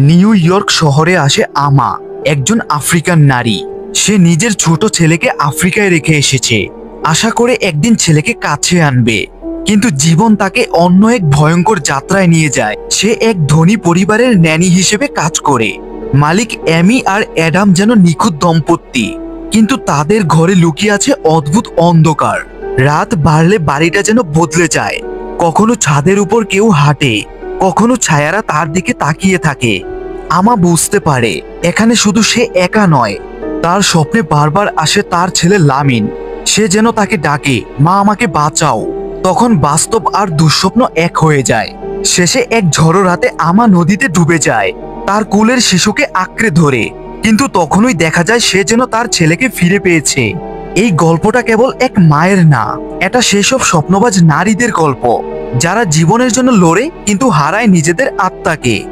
New York শহরে আসে আমা, একজন আফ্রিকান নারী। সে নিজের ছোট ছেলেকে আফ্রিকায় রেখে এসেছে, আশা করে একদিন ছেলেকে কাছে আনবে। কিন্তু জীবন তাকে অন্য এক ভয়ঙ্কর যাত্রায় নিয়ে যায়। সে এক ধনী পরিবারের ন্যানি হিসেবে কাজ করে। মালিক অ্যামি আর অ্যাডাম যেন নিখুঁত দম্পতি, কিন্তু তাদের ঘরে লুকিয়ে আছে অদ্ভুত অন্ধকার। রাত বাড়লে বাড়িটা যেন বদলে যায়। কখনো ছাদের উপর কেউ হাঁটে, কখনো ছায়ারা তার দিকে তাকিয়ে থাকে। আমা বুঝতে পারে এখানে শুধু সে একা নয়, তার স্বপ্নে বারবার আসে তার ছেলে লামিন। সে যেন তাকে ডাকে, মা আমাকে বাঁচাও। তখন বাস্তব আর দুঃস্বপ্ন এক হয়ে যায়। শেষে এক ঝড়ো রাতে আমা নদীতে ডুবে যায়, তার কোলের শিশুকে আঁকড়ে ধরে। কিন্তু তখনই দেখা যায় সে যেন তার ছেলেকে ফিরে পেয়েছে। এই গল্পটা কেবল এক মায়ের না, এটা সেসব স্বপ্নবাজ নারীদের গল্প, যারা জীবনের জন্য লড়ে কিন্তু হারায় নিজেদের আত্মাকে।